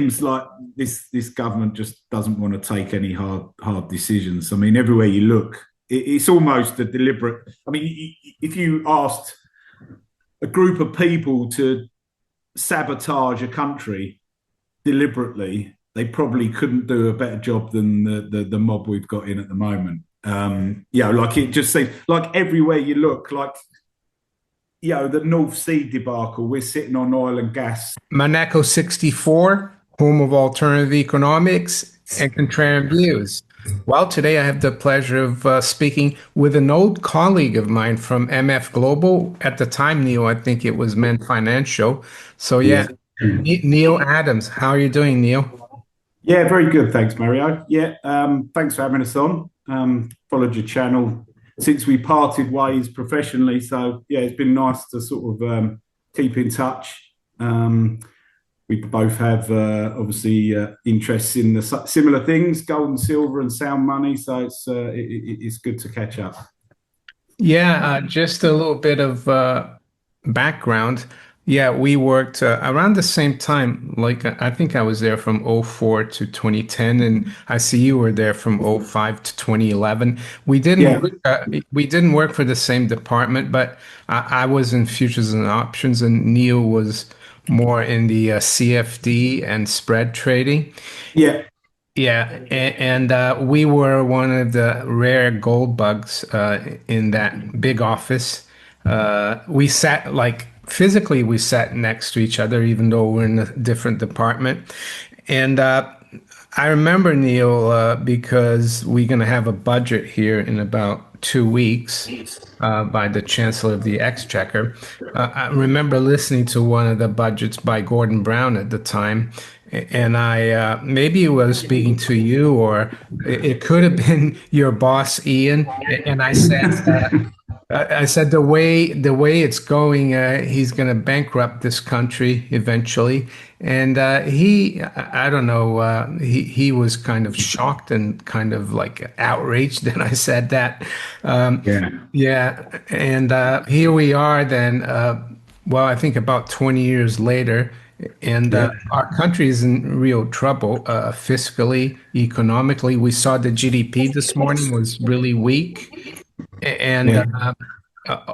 seems like this government just doesn't want to take any hard decisions. I mean, everywhere you look, it's almost a deliberate. I mean, if you asked a group of people to sabotage a country deliberately, they probably couldn't do a better job than the mob we've got in at the moment. Like it just seems like everywhere you look, like the North Sea debacle, we're sitting on oil and gas. Monaco 64, home of alternative economics and contrarian views. Well, today I have the pleasure of speaking with an old colleague of mine from MF Global. At the time, Neil, I think it was Men Financial. So, yeah, Yeah. Neil Adams. How are you doing, Neil? Yeah, very good. Thanks, Mario. Yeah, thanks for having us on. Followed your channel since we parted ways professionally. So, yeah, it's been nice to sort of keep in touch. We both have obviously interests in the similar things, gold and silver and sound money. So it's good to catch up. Yeah, just a little bit of background. Yeah, we worked around the same time. Like I think I was there from '04 to 2010, and I see you were there from '05 to 2011. Yeah, We didn't work for the same department, but I was in futures and options, and Neil was more in the CFD and spread trading. yeah, Yeah, and we were one of the rare gold bugs in that big office. We sat like physically, we sat next to each other, even though we're in a different department. And I remember Neil because we're going to have a budget here in about 2 weeks by the Chancellor of the Exchequer. I remember listening to one of the budgets by Gordon Brown at the time, and I maybe was speaking to you, or it could have been your boss, Ian. And I said the way it's going, he's going to bankrupt this country eventually. And I don't know, he was kind of shocked and kind of like outraged that I said that. yeah, Yeah, and here we are then. Well, I think about 20 years later, and yeah, our country is in real trouble, fiscally, economically. We saw the GDP this morning was really weak, and yeah.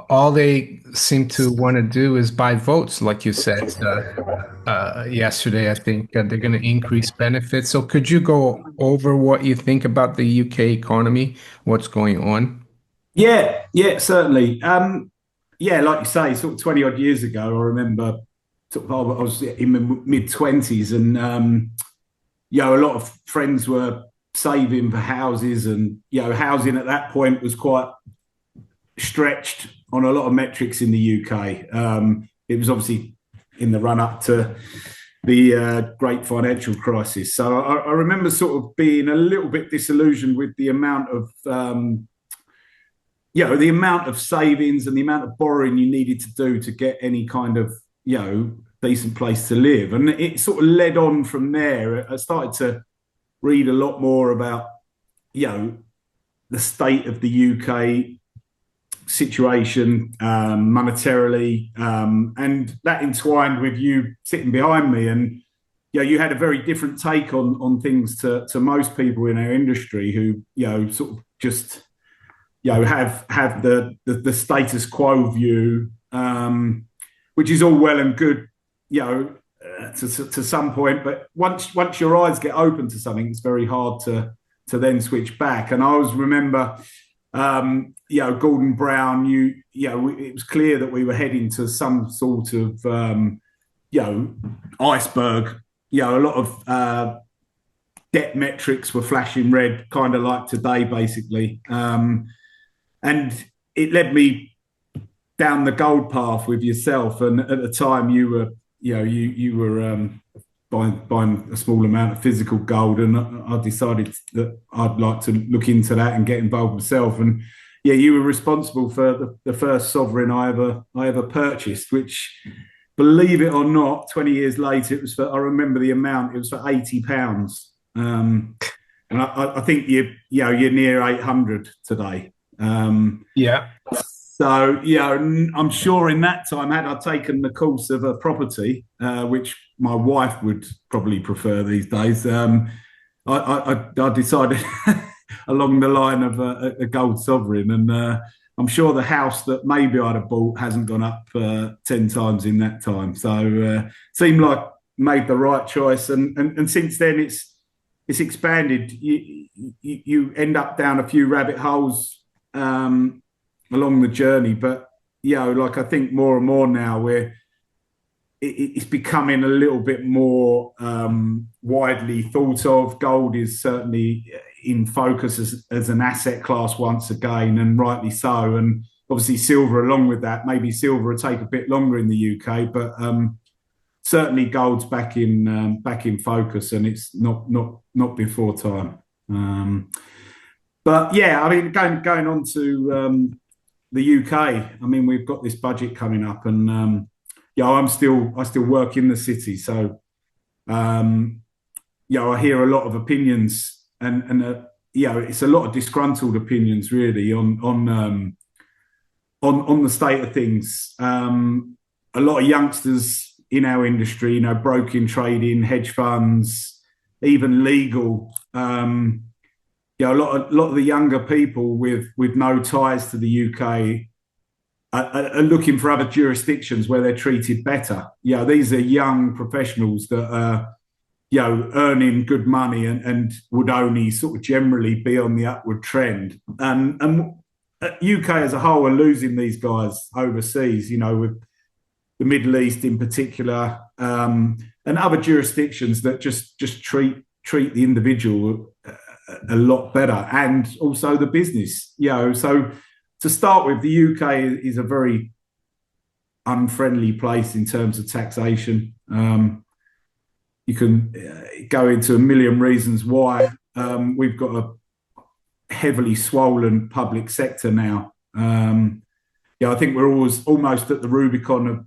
all they seem to want to do is buy votes, like you said yesterday. I think they're going to increase benefits. So, could you go over what you think about the UK economy, what's going on? Yeah, certainly. Yeah, like you say, sort of 20 odd years ago, I remember sort of I was in my mid 20s, and a lot of friends were saving for houses, and housing at that point was quite stretched on a lot of metrics in the UK. It was obviously in the run up to the great financial crisis. So I remember sort of being a little bit disillusioned with the amount of the amount of savings and the amount of borrowing you needed to do to get any kind of decent place to live. And it sort of led on from there. I started to read a lot more about the state of the UK situation monetarily, and that entwined with you sitting behind me, and you had a very different take on things to most people in our industry who sort of just have the status quo view, which is all well and good, to some point, but once your eyes get open to something, it's very hard to then switch back. And I always remember, Gordon Brown. It was clear that we were heading to some sort of iceberg. A lot of debt metrics were flashing red, kind of like today, basically. And it led me down the gold path with yourself. And at the time, you were buying a small amount of physical gold, and I decided that I'd like to look into that and get involved myself. And you were responsible for the first sovereign I ever purchased, which, believe it or not, 20 years later, it was for, I remember the amount, it was for £80. And I think you're near 800 today. Yeah. So, I'm sure in that time, had I taken the course of a property, which my wife would probably prefer these days. I decided along the line of a gold sovereign, and I'm sure the house that maybe I'd have bought hasn't gone up 10 times in that time. So seemed like made the right choice, and since then it's expanded. You end up down a few rabbit holes along the journey, but like I think more and more now it's becoming a little bit more widely thought of. Gold is certainly in focus as an asset class once again, and rightly so. And obviously silver along with that. Maybe silver will take a bit longer in the UK, but certainly gold's back in focus, and it's not before time. But yeah, I mean, going on to the UK. I mean, we've got this budget coming up, and I still work in the city, so I hear a lot of opinions, and it's a lot of disgruntled opinions really on the state of things. A lot of youngsters in our industry, broking, trading, hedge funds, even legal. A lot of the younger people with no ties to the UK are looking for other jurisdictions where they're treated better. These are young professionals that are, earning good money and would only sort of generally be on the upward trend. And UK as a whole are losing these guys overseas, with the Middle East in particular, and other jurisdictions that just treat the individual a lot better, and also the business. So to start with, the UK is a very unfriendly place in terms of taxation. You can go into a million reasons why. We've got a heavily swollen public sector now. I think we're almost at the Rubicon of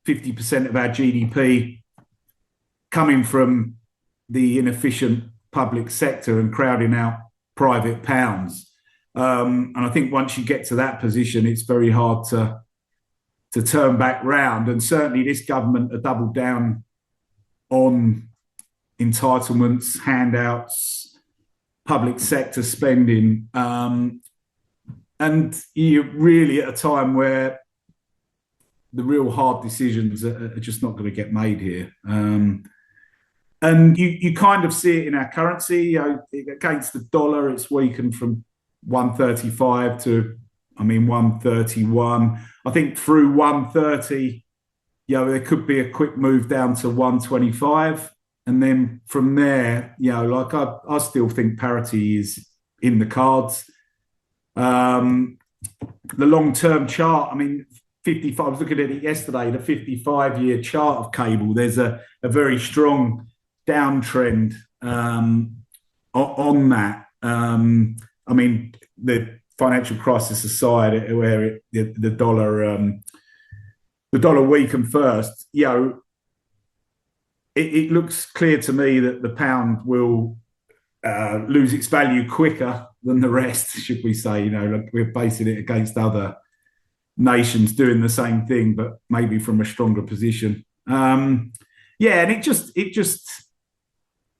50% of our GDP coming from the inefficient public sector and crowding out private pounds. And I think once you get to that position, it's very hard to turn back round. And certainly this government have doubled down on entitlements, handouts, public sector spending. And you're really at a time where the real hard decisions are just not going to get made here. And you kind of see it in our currency. Against the dollar, it's weakened from 135 to, 131. I think through 130, there could be a quick move down to 125. And then from there, I still think parity is in the cards. The long-term chart, 55, I was looking at it yesterday, the 55-year chart of cable, there's a very strong downtrend on that. The financial crisis aside, where the dollar weakened first, it looks clear to me that the pound will lose its value quicker than the rest, should we say? We're basing it against other nations doing the same thing, but maybe from a stronger position. And it just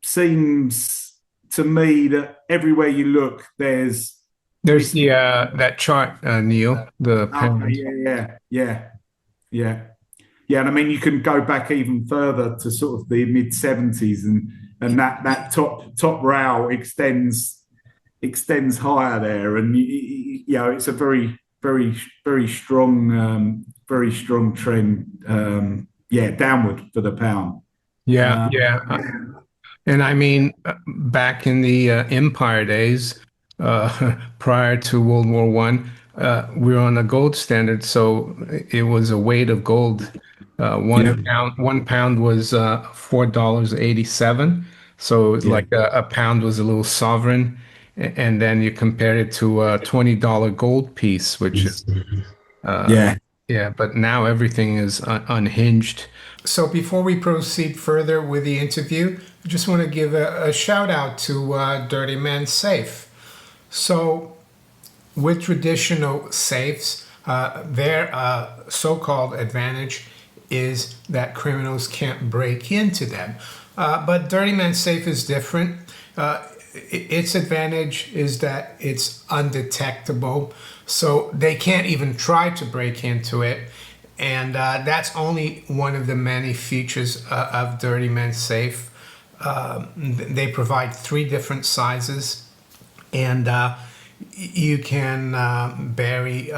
seems to me that everywhere you look, there's the that chart, Neil, the pound. Yeah. And you can go back even further to sort of the mid 70s, and that top row extends higher there, and it's a very strong trend, downward for the pound. Yeah. And back in the Empire days, prior to World War One, we were on a gold standard, so it was a weight of gold. One pound was $4.87. So like a pound was a little sovereign, and then you compare it to a $20 gold piece, which is but now everything is unhinged. So before we proceed further with the interview, I just want to give a shout out to Dirty Man Safe. So with traditional safes, their so-called advantage is that criminals can't break into them. But Dirty Man Safe is different. Its advantage is that it's undetectable, so they can't even try to break into it. And that's only one of the many features of Dirty Man Safe. They provide 3 different sizes, and you can bury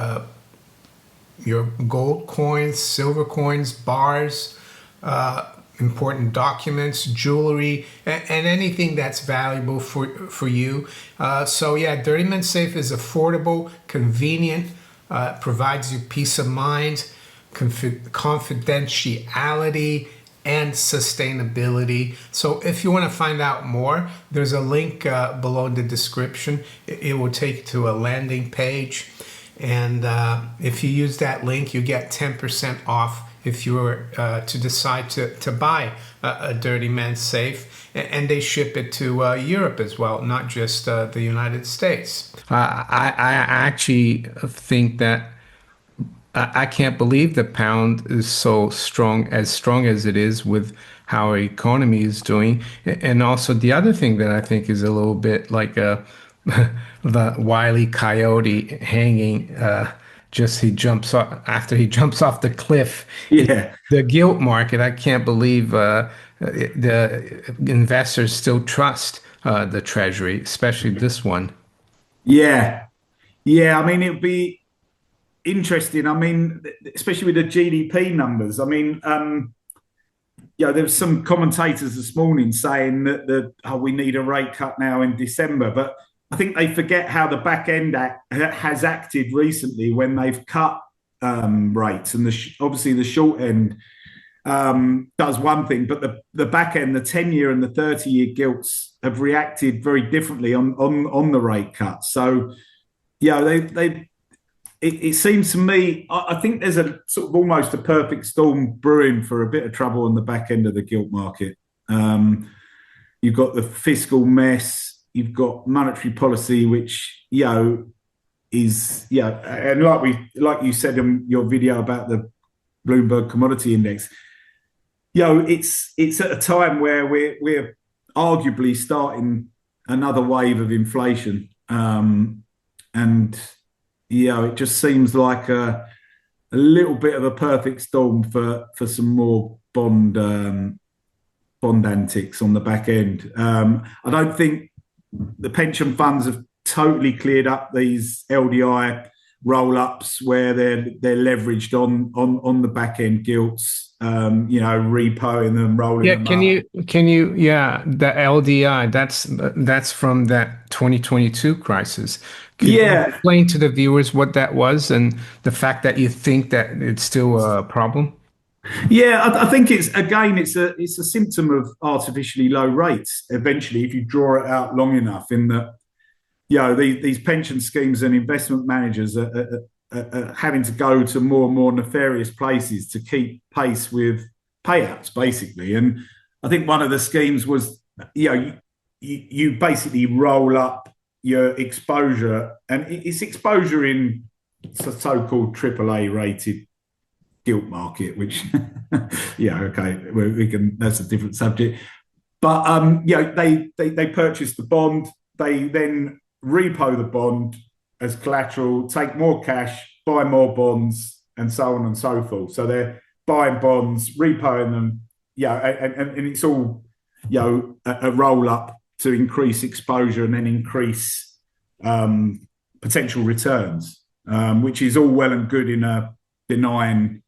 your gold coins, silver coins, bars, important documents, jewelry, and anything that's valuable for you. So yeah, Dirty Man Safe is affordable, convenient, provides you peace of mind, confidentiality, and sustainability. So if you want to find out more, there's a link below in the description. It will take you to a landing page. And if you use that link, you get 10% off if you were to decide to buy a Dirty Man Safe. And they ship it to Europe as well, not just the United States. I actually think that I can't believe the pound is so strong as it is with how our economy is doing. And also the other thing that I think is a little bit like the Wile E. Coyote hanging, just he jumps off after he jumps off the cliff. Yeah. The gilt market, I can't believe the investors still trust the Treasury, especially this one. Yeah. Yeah. I mean, it'd be interesting. I mean, especially with the GDP numbers. I mean, there was some commentators this morning saying that we need a rate cut now in December, but I think they forget how the back end has acted recently when they've cut rates, and obviously the short end does one thing, but the back end, the 10-year and the 30-year gilts have reacted very differently on the rate cut. So it seems to me, I think there's a sort of almost a perfect storm brewing for a bit of trouble on the back end of the gilt market. You've got the fiscal mess, you've got monetary policy, which is and like you said in your video about the Bloomberg Commodity Index, it's at a time where we're arguably starting another wave of inflation, and it just seems like a little bit of a perfect storm for some more bond antics on the back end. I don't think the pension funds have totally cleared up these LDI roll-ups where they're leveraged on the back end gilts, repoing them, rolling them up. The LDI, that's from that 2022 crisis. Could you Yeah. explain to the viewers what that was and the fact that you think that it's still a problem? Yeah, I think it's a symptom of artificially low rates. Eventually, if you draw it out long enough, in that these pension schemes and investment managers are having to go to more and more nefarious places to keep pace with payouts, basically. And I think one of the schemes was, you basically roll up your exposure, and it's exposure in so-called AAA rated gilt market, which we can. That's a different subject. But they purchase the bond, they then repo the bond as collateral, take more cash, buy more bonds, and so on and so forth. So they're buying bonds, repoing them, and it's all a roll up to increase exposure and then increase potential returns, which is all well and good in a benign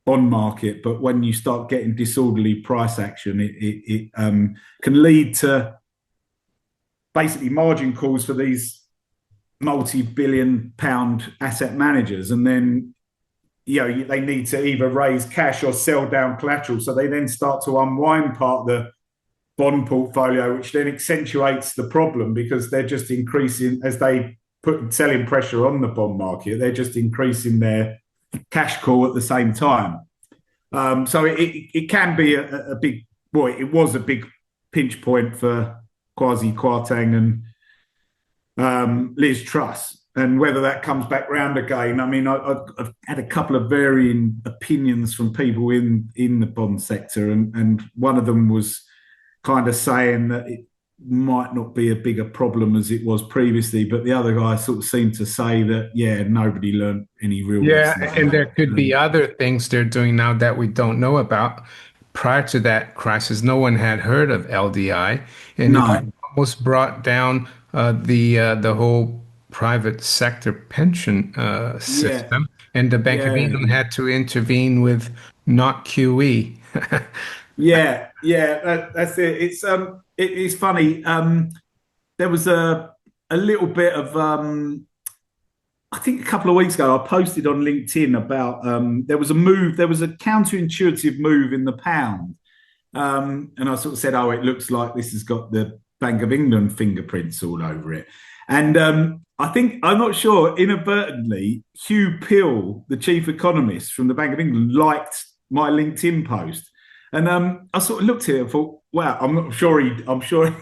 bond market, but when you start getting disorderly price action, it can lead to basically margin calls for these multi-billion-pound asset managers, and then they need to either raise cash or sell down collateral, so they then start to unwind part of the bond portfolio, which then accentuates the problem because they're just increasing as they put selling pressure on the bond market. They're just increasing their cash call at the same time. So it can be a big, it was a big pinch point for Kwasi Kwarteng and Liz Truss. and whether that comes back round again. I mean, I've had a couple of varying opinions from people in the bond sector, and one of them was kind of saying that it might not be a bigger problem as it was previously, but the other guy sort of seemed to say that, yeah, nobody learned any real Yeah, lessons. and there could be other things they're doing now that we don't know about. Prior to that crisis, no one had heard of LDI, and it No, almost brought down the whole private sector pension yeah, system, and the Bank of yeah, England had to intervene with not QE. that's it. It's funny. There was a little bit of I think a couple of weeks ago, I posted on LinkedIn about there was a move, there was a counterintuitive move in the pound. And I sort of said, oh, it looks like this has got the Bank of England fingerprints all over it. And I think, I'm not sure, inadvertently, Hugh Pill, the chief economist from the Bank of England, liked my LinkedIn post. And I sort of looked at it and thought, wow, I'm sure I'm sure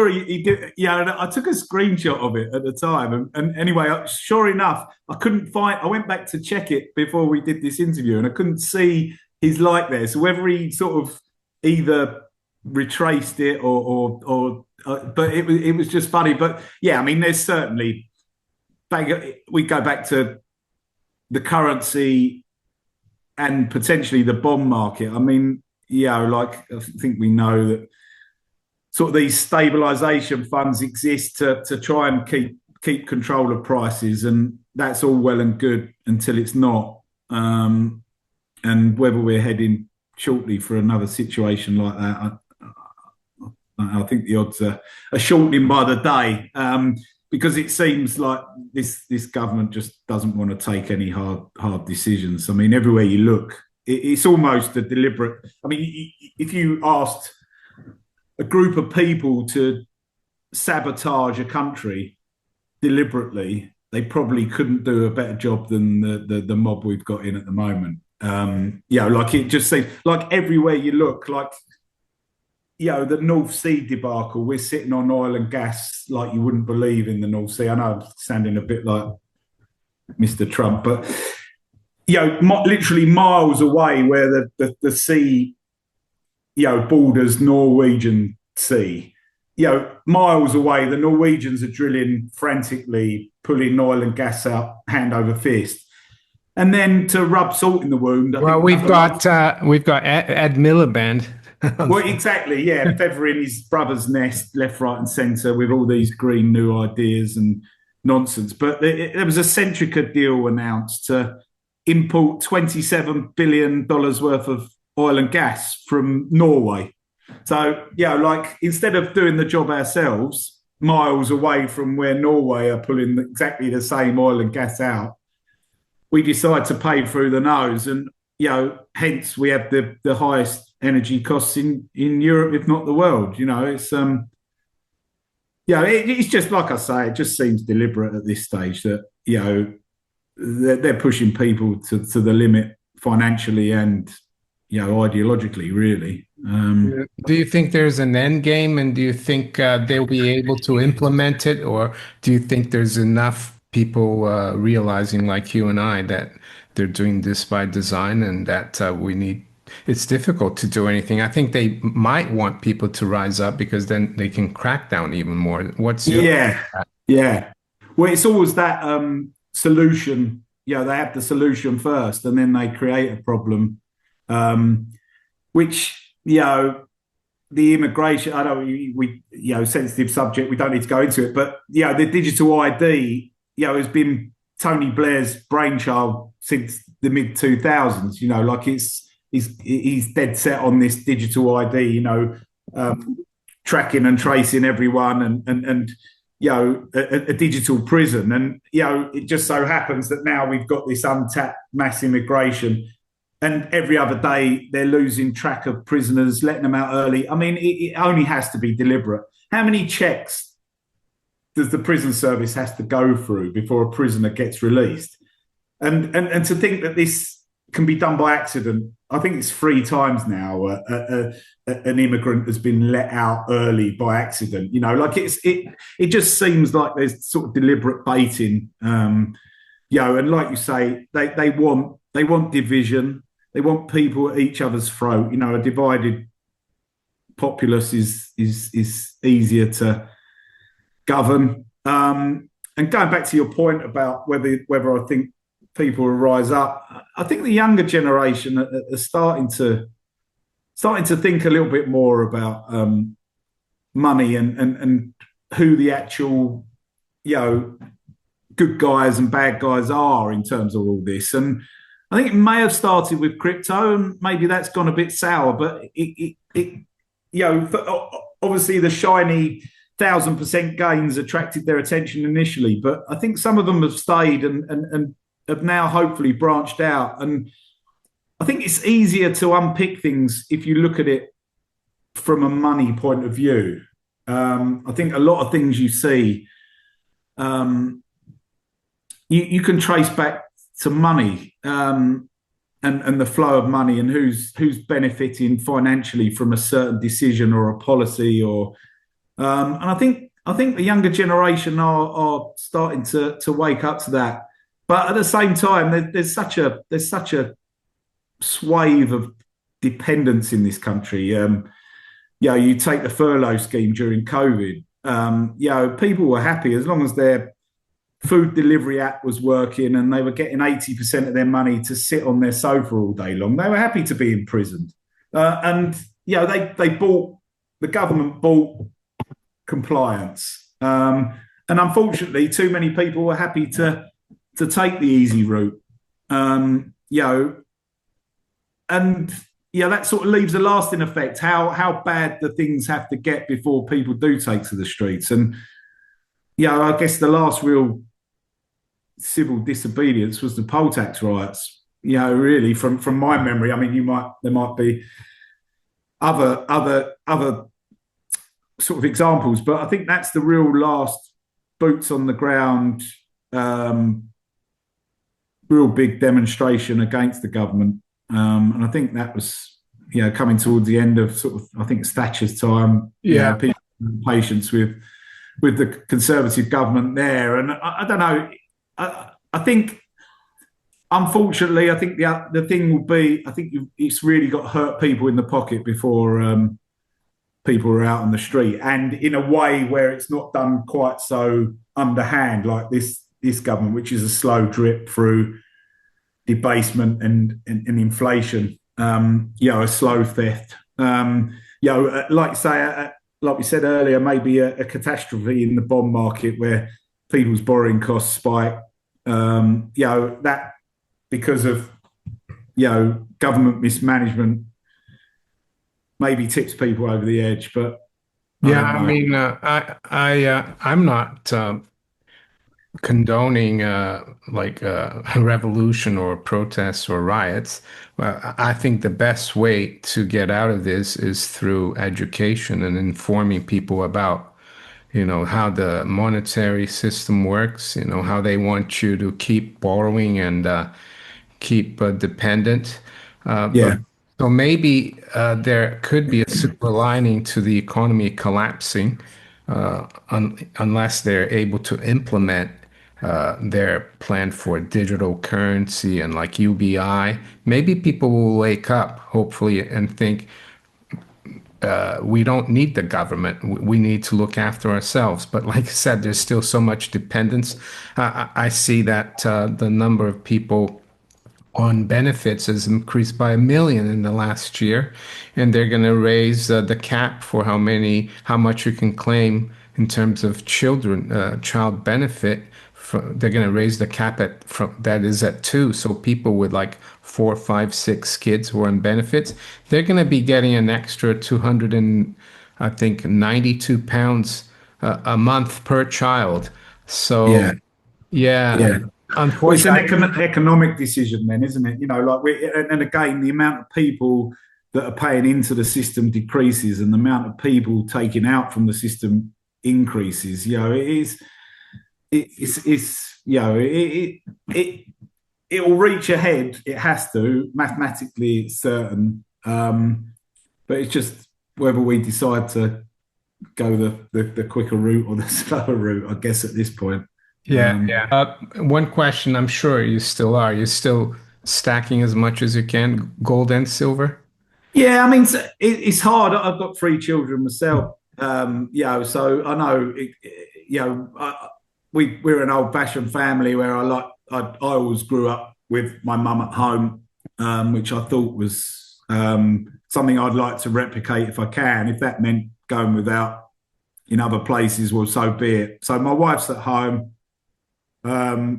he did. Yeah, and I took a screenshot of it at the time. And anyway, sure enough, I went back to check it before we did this interview and I couldn't see his like there. So whether he sort of either retraced it but it was just funny. But yeah, I mean, there's certainly, we go back to the currency and potentially the bond market. I mean, yeah, like I think we know that sort of these stabilization funds exist to try and keep control of prices, and that's all well and good until it's not. And whether we're heading shortly for another situation like that, I think the odds are shortening by the day, because it seems like this government just doesn't want to take any hard decisions. I mean, everywhere you look, it's almost a deliberate. I mean, if you asked a group of people to sabotage a country deliberately, they probably couldn't do a better job than the mob we've got in at the moment. Like it just seems like everywhere you look, like, the North Sea debacle, we're sitting on oil and gas like you wouldn't believe in the North Sea. I know I'm sounding a bit like Mr. Trump, but, literally miles away where the sea, borders Norwegian Sea. Miles away, the Norwegians are drilling frantically, pulling oil and gas out hand over fist. And then to rub salt in the wound. Well, we've got Ed Miliband. Well, exactly, yeah, feathering his brother's nest left, right, and centre with all these green new ideas and nonsense. But there was a Centrica deal announced to import $27 billion worth of oil and gas from Norway. So, like instead of doing the job ourselves, miles away from where Norway are pulling exactly the same oil and gas out, we decide to pay through the nose. And, hence we have the highest energy costs in Europe, if not the world. It's it's just like I say, it just seems deliberate at this stage that, they're pushing people to the limit financially and ideologically, really. Do you think there's an end game, and do you think they'll be able to implement it, or do you think there's enough people realizing, like you and I, that they're doing this by design and that it's difficult to do anything? I think they might want people to rise up because then they can crack down even more. What's your Yeah. Well, it's always that solution. They have the solution first, and then they create a problem. Which, the immigration, I know we sensitive subject, we don't need to go into it, but, the digital ID, has been Tony Blair's brainchild since the mid 2000s, like he's dead set on this digital ID, tracking and tracing everyone and a digital prison. And, it just so happens that now we've got this untapped mass immigration. And every other day, they're losing track of prisoners, letting them out early. I mean, it only has to be deliberate. How many checks does the prison service has to go through before a prisoner gets released? And to think that this can be done by accident I think it's 3 times now an immigrant has been let out early by accident. Like it just seems like there's sort of deliberate baiting. And like you say, they want division. They want people at each other's throat. A divided populace is easier to govern. And going back to your point about whether I think people will rise up, I think the younger generation are starting to think a little bit more about money and who the actual you know good guys and bad guys are in terms of all this. And I think it may have started with crypto, and maybe that's gone a bit sour. But obviously the shiny 1,000% gains attracted their attention initially, but I think some of them have stayed and have now hopefully branched out. And I think it's easier to unpick things if you look at it from a money point of view. I think a lot of things you see, you can trace back to money, and the flow of money, and who's benefiting financially from a certain decision or a policy, and I think the younger generation are starting to wake up to that. But at the same time, there's such a swathe of dependence in this country. You take the furlough scheme during COVID. People were happy as long as their food delivery app was working and they were getting 80% of their money to sit on their sofa all day long. They were happy to be imprisoned. The government bought compliance. And unfortunately, too many people were happy to take the easy route. That sort of leaves a lasting effect, how bad the things have to get before people do take to the streets. And I guess the last real civil disobedience was the poll tax riots. Really, from my memory. I mean, there might be other sort of examples, but I think that's the real last boots on the ground, real big demonstration against the government. And I think that was coming towards the end of sort of, I think, Thatcher's time. People patience with the Conservative government there. And I don't know. I think, unfortunately, I think the thing will be, I think it's really got to hurt people in the pocket before people are out on the street, and in a way where it's not done quite so underhand like this government, which is a slow drip through debasement and inflation. A slow theft. Like say, like we said earlier, maybe a catastrophe in the bond market where people's borrowing costs spike. That because of government mismanagement maybe tips people over the edge. But I mean, I'm not condoning a revolution or protests or riots. Well, I think the best way to get out of this is through education and informing people about, how the monetary system works, how they want you to keep borrowing and keep dependent. So maybe there could be a silver lining to the economy collapsing, unless they're able to implement their plan for digital currency and like UBI. Maybe people will wake up, hopefully, and think we don't need the government. We need to look after ourselves. But like I said, there's still so much dependence. I see that the number of people on benefits has increased by 1 million in the last year, and they're going to raise the cap for how much you can claim in terms of child benefit. They're going to raise the cap that is at 2. So people with like 4, 5, 6 kids who are on benefits, they're going to be getting an extra 292 pounds a month per child. So yeah. Well, it's an unfortunately, economic decision then, isn't it? And again, the amount of people that are paying into the system decreases, and the amount of people taking out from the system increases. It it'll reach ahead. It has to. Mathematically, it's certain. But it's just whether we decide to go the quicker route or the slower route, I guess, at this point. Yeah, yeah. One question, I'm sure you still are. You're still stacking as much as you can, gold and silver? Yeah, I mean, it's hard. I've got three children myself. So I know, we're an old-fashioned family where I always grew up with my mum at home, which I thought was something I'd like to replicate if I can. If that meant going without in other places, well, so be it. So my wife's at home,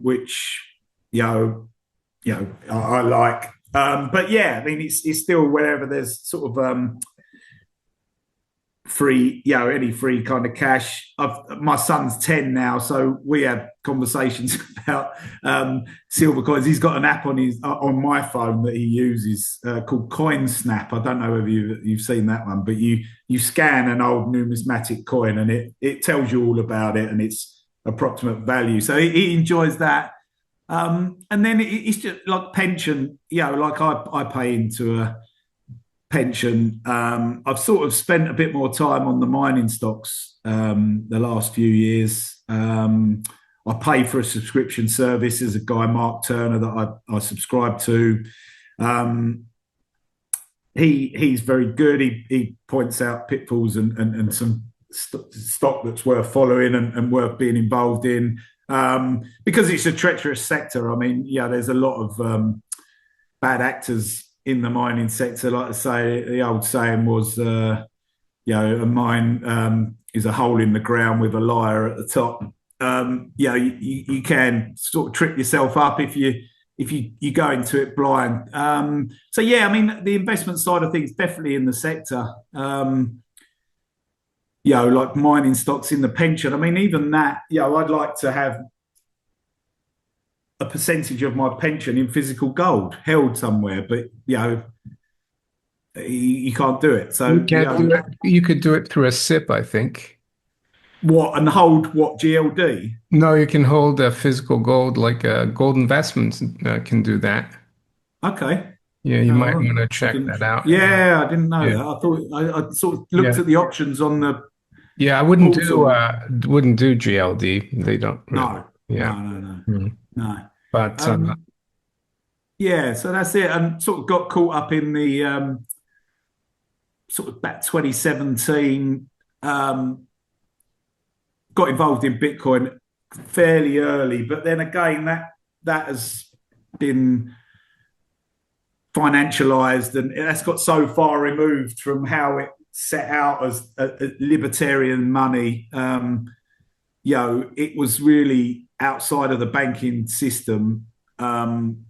which you know, I like. But yeah, I mean, it's still wherever there's sort of free, any free kind of cash. My son's 10 now, so we have conversations about silver coins. He's got an app on my phone that he uses called Coin Snap. I don't know whether you've seen that one, but you scan an old numismatic coin and it tells you all about it and its approximate value. So he enjoys that. And then it's just like pension, like I pay into a pension. I've sort of spent a bit more time on the mining stocks the last few years. I pay for a subscription service. There's a guy, Mark Turner, that I subscribe to. He's very good. He points out pitfalls and some stock that's worth following and worth being involved in. Because it's a treacherous sector. I mean, there's a lot of bad actors in the mining sector. Like I say, the old saying was, a mine is a hole in the ground with a liar at the top. You can sort of trip yourself up if you go into it blind. So yeah, I mean, the investment side of things definitely in the sector. Like mining stocks in the pension. I mean, even that, I'd like to have a percentage of my pension in physical gold held somewhere, but you can't do it. So You can't do it. You could do it through a SIP, I think. what and hold what GLD? No, you can hold a physical gold, like gold investments can do that. Okay. Yeah, you Oh, might well, want to I check didn't. that out. Yeah, I didn't know Yeah, that. I thought I sort of looked yeah, at the options on the yeah. I portal. wouldn't do GLD. They don't really. No, Yeah. no, no, no, Mm. no. But Um, yeah, so that's it. And sort of got caught up in the sort of back 2017. Got involved in Bitcoin fairly early, but then again, that has been financialized and that's got so far removed from how it set out as a libertarian money. It was really outside of the banking system. And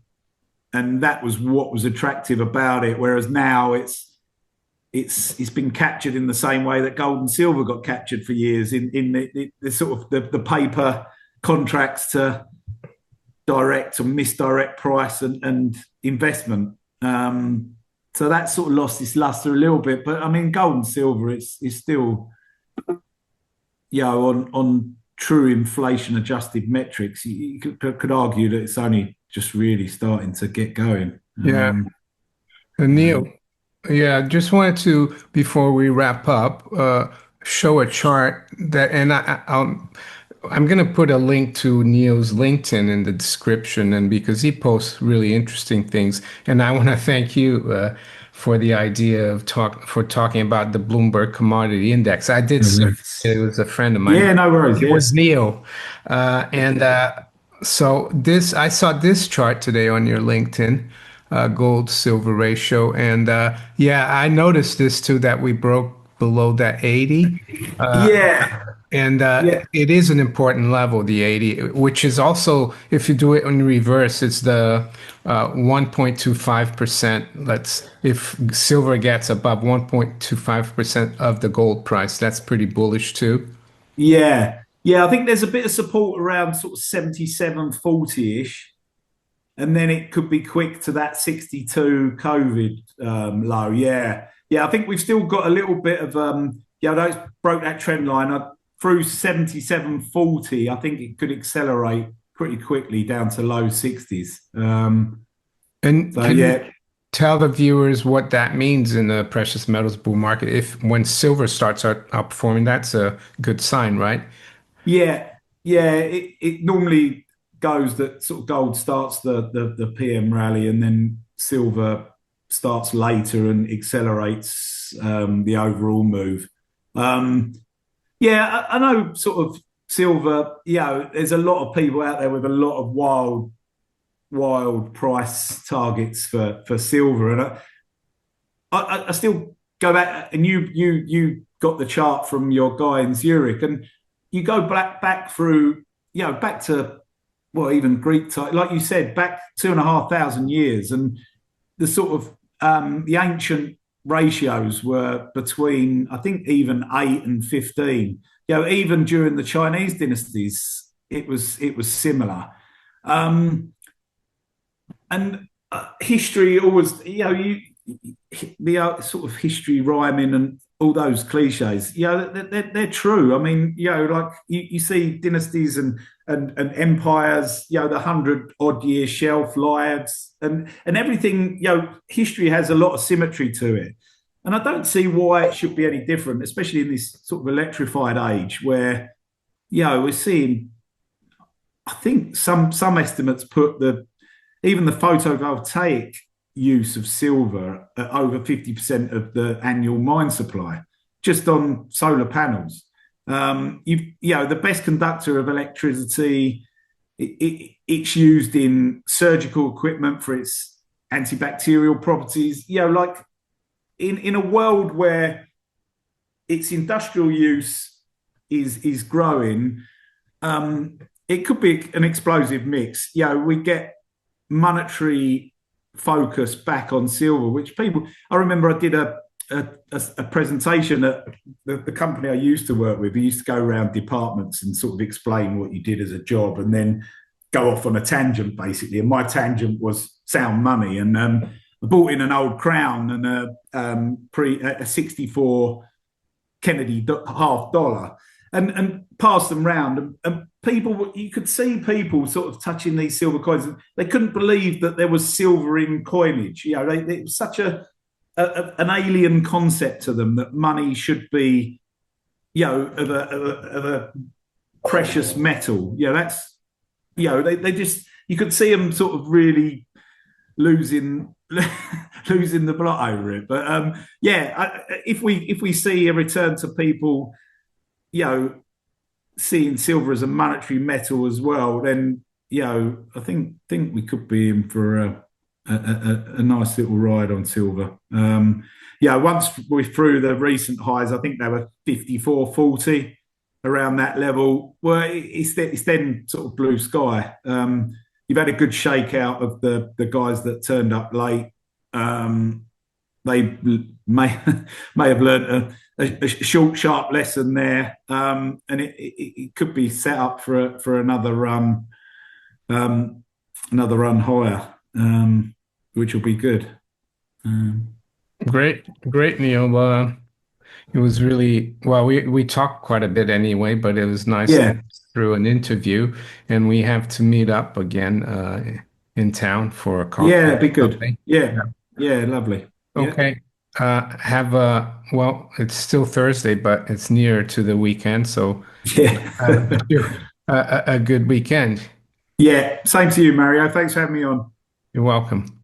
that was what was attractive about it. Whereas now it's been captured in the same way that gold and silver got captured for years in the sort of the paper contracts to direct or misdirect price and investment. So that sort of lost its luster a little bit. But I mean, gold and silver, it's still, on true inflation adjusted metrics, you could argue that it's only just really starting to get going. yeah, Neil. Yeah, just wanted to before we wrap up, show a chart that, and I'm gonna put a link to Neil's LinkedIn in the description, and because he posts really interesting things, and I want to thank you for the idea of talking about the Bloomberg Commodity Index. I did search it. It was a friend of mine. Yeah, no worries. It Yeah. was Neil, and so this I saw this chart today on your LinkedIn. Gold silver ratio, and yeah, I noticed this too, that we broke below that 80. Yeah. And Yeah. it is an important level, the 80, which is also, if you do it in reverse, it's the 1.25%. If silver gets above 1.25% of the gold price, that's pretty bullish too. Yeah. Yeah. I think there's a bit of support around sort of 77.40-ish. And then it could be quick to that 62 COVID low. Yeah. Yeah. I think we've still got a little bit of, those broke that trend line. Through 77.40, I think it could accelerate pretty quickly down to low 60s. And So can you yeah, tell the viewers what that means in the precious metals bull market? If when silver starts outperforming, that's a good sign, right? yeah, yeah. It normally goes that sort of gold starts the PM rally, and then silver starts later and accelerates the overall move. Um, yeah, I know sort of silver, there's a lot of people out there with a lot of wild price targets for silver. And I still go back, and you got the chart from your guy in Zurich, and you go back through, back to, well, even Greek time, like you said, back 2,500 years, and the sort of the ancient ratios were between, I think, even 8 and 15. Even during the Chinese dynasties, it was similar. Um, and history always, the sort of history rhyming and all those cliches, they're true. I mean, like you see dynasties and empires, the 100 odd year shelf lives and everything. History has a lot of symmetry to it, and I don't see why it should be any different, especially in this sort of electrified age where we're seeing. I think some estimates put even the photovoltaic use of silver at over 50% of the annual mine supply, just on solar panels. The best conductor of electricity. It's used in surgical equipment for its antibacterial properties. Like in a world where its industrial use is growing, it could be an explosive mix. We get monetary focus back on silver, which people. I remember I did a presentation at the company I used to work with. We used to go around departments and sort of explain what you did as a job, and then go off on a tangent basically. And my tangent was sound money, and I bought in an old Crown and a '64 Kennedy half dollar, and passed them round, and people, you could see people sort of touching these silver coins, and they couldn't believe that there was silver in coinage. It was such an alien concept to them that money should be, of a precious metal. That's, they just, you could see them sort of really losing losing the plot over it. But if we see a return to people, seeing silver as a monetary metal as well, then I think we could be in for a nice little ride on silver. Once we're through the recent highs, I think they were 54.40 around that level. Well, it's then sort of blue sky. You've had a good shakeout of the guys that turned up late. They may have learned a short, sharp lesson there, and it could be set up for another run higher, which will be good. Great, Neil. It was really well. We talked quite a bit anyway, but it was nice to Yeah, get through an interview, and we have to meet up again in town for a yeah, coffee it'd be good. someday. Yeah, Yeah. yeah, lovely. Yeah, Okay. Have a well. It's still Thursday, but it's near to the weekend, so yeah, wish you a good weekend. yeah. Same to you, Mario. Thanks for having me on. You're welcome.